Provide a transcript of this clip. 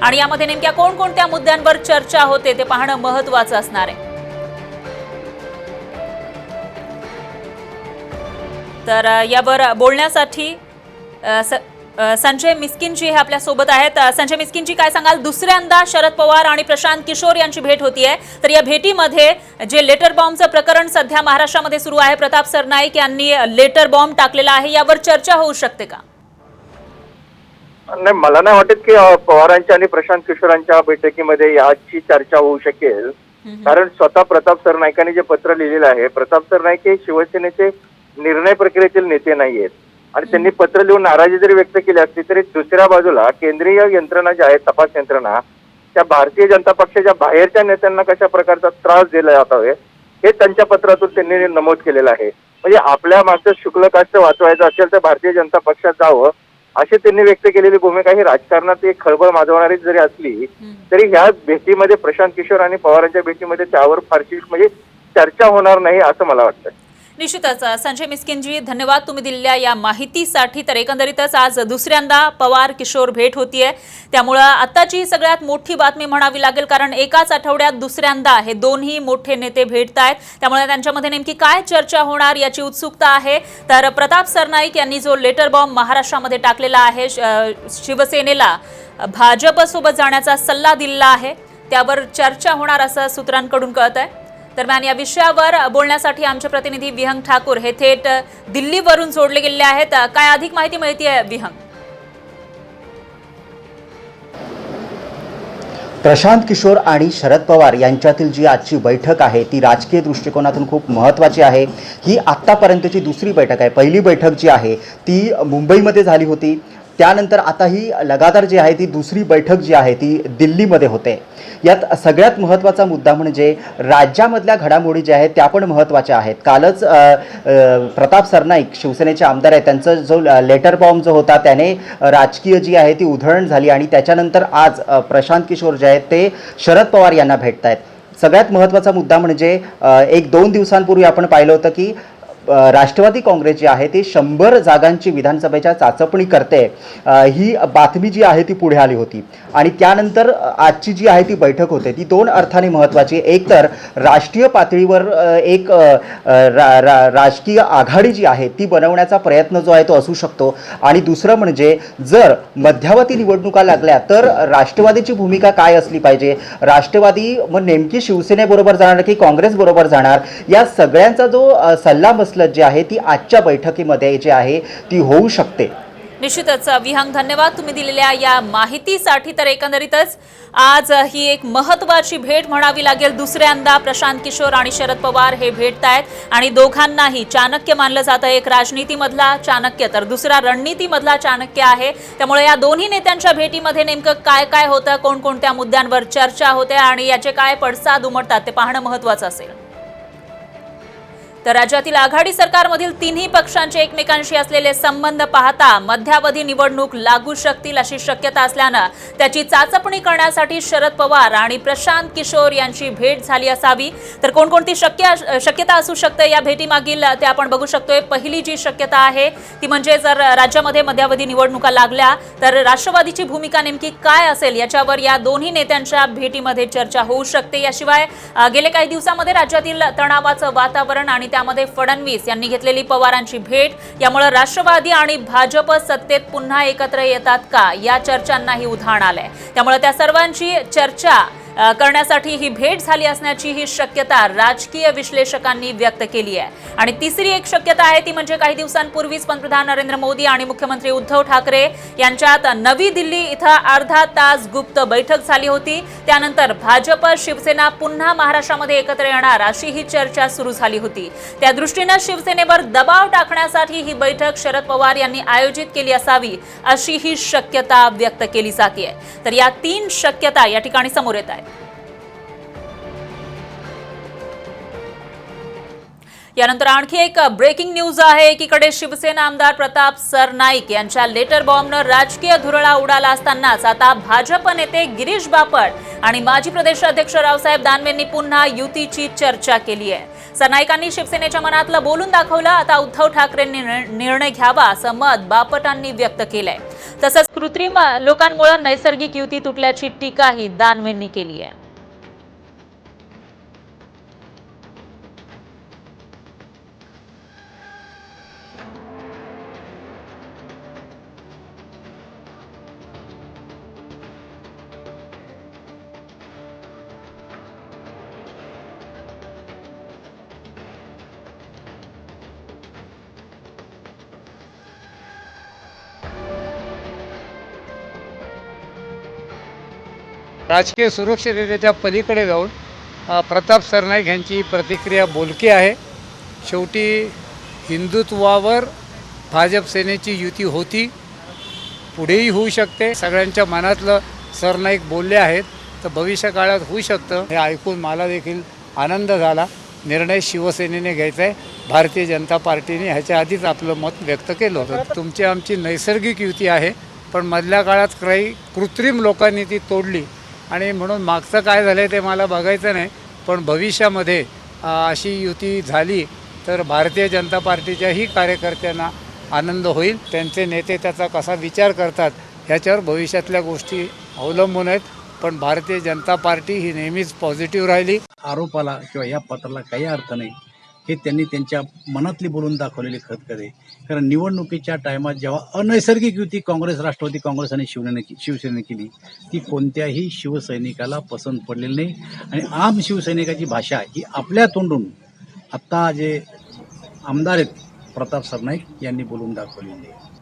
आणि यामध्ये नेमक्या कोणकोणत्या मुद्द्यांवर चर्चा होते ते पाहणं महत्त्वाचं असणार आहे। तर यावर बोलण्यासाठी संजय मिस्किनजी हे आपल्या सोबत आहेत। संजय मिस्किनजी, काय सांगाल, दुसऱ्यांदा शरद पवार आणि प्रशांत किशोर यांची भेट होतीये, तर या भेटीमध्ये जे लेटर बॉम्बचं प्रकरण सध्या महाराष्ट्रामध्ये सुरू आहे, प्रताप सरनाईक यांनी लेटर बॉम्ब टाकलेला आहे, यावर चर्चा होऊ शकते का? नाही, मला नाही वाटत की पवारांच्या आणि प्रशांत किशोरांच्या बैठकीमध्ये याची चर्चा होऊ शकेल। कारण स्वतः प्रताप सरनाईकांनी जे पत्र लिहिलेलं आहे, प्रताप सरनाईक हे शिवसेनेचे निर्णय प्रक्रियेतील नेते नाहीयेत आणि त्यांनी पत्र लिहून नाराजी जरी व्यक्त केली असली तरी दुसऱ्या बाजूला केंद्रीय यंत्रणा ज्या आहेत, तपास यंत्रणा, त्या भारतीय जनता पक्षाच्या बाहेरच्या नेत्यांना कशा प्रकारचा त्रास दिला जात आहे हे त्यांच्या पत्रातून त्यांनी नमूद केलेलं आहे। म्हणजे आपल्या मागचं शुक्ल कास्ट वाचवायचं असेल तर भारतीय जनता पक्षात जावं अशी त्यांनी व्यक्त केलेली भूमिका ही राजकारणात एक खळबळ माजवणारी जरी असली तरी ह्या भेटीमध्ये प्रशांत किशोर आणि पवारांच्या भेटीमध्ये त्यावर फारशी म्हणजे चर्चा होणार नाही असं मला वाटतं। निश्चितच संजय मिस्किनजी, धन्यवाद तुम्ही दिलेल्या या माहितीसाठी। तर एकंदरीतच आज दुसऱ्यांदा पवार किशोर भेट होतीये, त्यामुळे आताची सगळ्यात मोठी बातमी म्हणावी लागेल, कारण एकाच आठवड्यात दुसऱ्यांदा हे दोन्ही मोठे नेते भेटतायत, त्यामुळे त्यांच्यामध्ये नेमकी काय चर्चा होणार याची उत्सुकता आहे। तर प्रताप सरनाईक यांनी जो लेटर बॉम्ब महाराष्ट्रामध्ये टाकलेला आहे, शिवसेनेला भाजपसोबत जाण्याचा सल्ला दिलेला आहे, त्यावर चर्चा होणार असं सूत्रांकडून कळत आहे। दरम्यान या विषयावर बोलण्यासाठी आमचे प्रतिनिधी विहंग ठाकूर हे थेट दिल्लीवरून जोडले गेलेले आहेत। काय अधिक माहिती मिळतेय विहंग? प्रशांत किशोर आणि शरद पवार यांच्यातील जी आजची बैठक आहे ती राजकीय दृष्टिकोनातून खूप महत्त्वाची आहे। ही आत्तापर्यंतची दुसरी बैठक आहे। पहिली बैठक जी आहे ती मुंबईमध्ये झाली होती, त्यानंतर आता ही लगातार जी आहे ती दुसरी बैठक जी आहे ती दिल्लीमध्ये होते। यात सगळ्यात महत्त्वाचा मुद्दा म्हणजे राज्यामधल्या घडामोडी ज्या आहेत त्या पण महत्त्वाच्या आहेत। कालच प्रताप सरनाईक शिवसेनेचे आमदार आहेत, त्यांचा जो लेटर बॉम्ब जो होता त्याने राजकीय जी आहे ती उधळण झाली आणि त्याच्यानंतर आज प्रशांत किशोर जे आहेत ते शरद पवार यांना भेटत आहेत। सगळ्यात महत्त्वाचा मुद्दा म्हणजे 1-2 दिवसांपूर्वी आपण पाहिलं होतं की राष्ट्रवादी काँग्रेस जी आहे ती 100 जागांची विधानसभेच्या चाचपणी करते, ही बातमी जी आहे ती पुढे आली होती आणि त्यानंतर आजची जी आहे ती बैठक होते ती दोन अर्थाने महत्त्वाची। एक तर राष्ट्रीय पातळीवर एक राजकीय आघाडी जी आहे ती बनवण्याचा प्रयत्न जो आहे तो असू शकतो आणि दुसरं म्हणजे जर मध्यावधी निवडणुका लागल्या तर राष्ट्रवादीची भूमिका काय असली पाहिजे, राष्ट्रवादी मग नेमकी शिवसेनेबरोबर जाणार की काँग्रेसबरोबर जाणार, या सगळ्यांचा जो सल्लामसलत जी आहे ती आजच्या बैठकीमध्ये जी आहे ती होऊ शकते। निश्चितच विहंग, धन्यवाद तुम्ही दिलेल्या या माहितीसाठी। तर एकंदरीतच आज ही एक महत्त्वाची भेट म्हणावी लागेल। दुसऱ्यांदा प्रशांत किशोर आणि शरद पवार हे भेटतायत आणि दोघांनाही चाणक्य मानलं जातं। एक राजनीतीमधला चाणक्य तर दुसरा रणनीतीमधला चाणक्य आहे, त्यामुळे या दोन्ही नेत्यांच्या भेटीमध्ये नेमकं काय काय होतं, कोणकोणत्या मुद्द्यांवर चर्चा होते आणि याचे काय पडसाद उमटतात ते पाहणं महत्त्वाचं असेल। तर राज्यातील आघाडी सरकारमधील तिन्ही पक्षांचे एकमेकांशी असलेले संबंध पाहता मध्यावधी निवडणूक लागू शकतील अशी शक्यता असल्यानं त्याची चाचपणी करण्यासाठी शरद पवार आणि प्रशांत किशोर यांची भेट झाली असावी। तर कोणकोणती शक्यता असू शकते या भेटीमागील ते आपण बघू शकतोय। पहिली जी शक्यता आहे ती म्हणजे जर राज्यामध्ये मध्यावधी निवडणुका लागल्या तर राष्ट्रवादीची भूमिका नेमकी काय असेल याच्यावर या दोन्ही नेत्यांच्या भेटीमध्ये चर्चा होऊ शकते। याशिवाय गेल्या काही दिवसांमध्ये राज्यातील तणावाचं वातावरण आणि त्यामध्ये फडणवीस यांनी घेतलेली पवारांची भेट, यामुळे राष्ट्रवादी आणि भाजप सत्तेत पुन्हा एकत्र येतात का या चर्चांनाही उधाण आलंय। त्यामुळे त्या सर्वांची चर्चा करण्यासाठी ही भेट झाली असण्याची ही शक्यता राजकीय विश्लेषकांनी व्यक्त केली आहे। आणि तिसरी एक शक्यता आहे ती म्हणजे काही दिवसांपूर्वीच पंतप्रधान नरेंद्र मोदी आणि मुख्यमंत्री उद्धव ठाकरे यांच्यात नवी दिल्ली इथं अर्धा तास गुप्त बैठक झाली होती। त्यानंतर भाजप शिवसेना पुन्हा महाराष्ट्रामध्ये एकत्र येणार अशी ही चर्चा सुरू झाली होती। त्या दृष्टीने शिवसेनेवर दबाव टाकण्यासाठी ही बैठक शरद पवार यांनी आयोजित केली असावी अशी ही शक्यता व्यक्त केली जाते। तर या तीन शक्यता या ठिकाणी समोर येत आहेत। यानंतर आणखी एक ब्रेकिंग न्यूज आहे. एकीकडे शिवसेना आमदार प्रताप सरनाईक यांच्या लेटर बॉम्बनं राजकीय धुरळा उडाला असतानाच आता भाजप नेते गिरीश बापट आणि माजी प्रदेश अध्यक्ष रावसाहेब दानवेंनी पुन्हा युतीची चर्चा केली आहे. सरनाईकांनी शिवसेनेच्या मनातलं बोलून दाखवलं. आता उद्धव ठाकरेंनी निर्णय घ्यावा असं मत बापटांनी व्यक्त केलंय. तसंच कृत्रिम लोकांमुळे नैसर्गिक युती तुटल्याची टीकाही दानवेंनी केली आहे. राजकीय सुरक्षिततेच्या पलीकडे जाऊन प्रताप सरनाईक यांची प्रतिक्रिया बोलकी आहे. शेवटी हिंदुत्वावर भाजप सेनेची युती होती, पुढेही होऊ शकते. सगळ्यांच्या मनातलं सरनाईक बोलले आहेत, तर भविष्य काळात होऊ शकतं. हे ऐकून मला देखील आनंद झाला. निर्णय शिवसेनेने घ्यायचा आहे. भारतीय जनता पार्टीने ह्याच्या आधीच आपलं मत व्यक्त केलं होतं. तुमची आमची नैसर्गिक युती आहे, पण मधल्या काळात काही कृत्रिम लोकांनी ती तोडली आणि म्हणून मागचं काय झालं आहे ते मला बघायचं नाही. पण भविष्यामध्ये अशी युती झाली तर भारतीय जनता पार्टीच्याही कार्यकर्त्यांना आनंद होईल. त्यांचे नेते त्याचा कसा विचार करतात ह्याच्यावर भविष्यातल्या गोष्टी अवलंबून आहेत. पण भारतीय जनता पार्टी ही नेहमीच पॉझिटिव्ह राहिली. आरोपाला किंवा या पत्राला काही अर्थ नाही, हे त्यांनी त्यांच्या मनातली बोलून दाखवलेली खतखते. कारण निवडणुकीच्या टायमात जेव्हा अनैसर्गिक युती काँग्रेस, राष्ट्रवादी काँग्रेस आणि शिवसेनेने केली, ती कोणत्याही शिवसैनिकाला पसंत पडलेली नाही. आणि आम शिवसैनिकाची भाषा ही आपल्या तोंडून आत्ता जे आमदार आहेत प्रताप सरनाईक यांनी बोलून दाखवलेली आहे.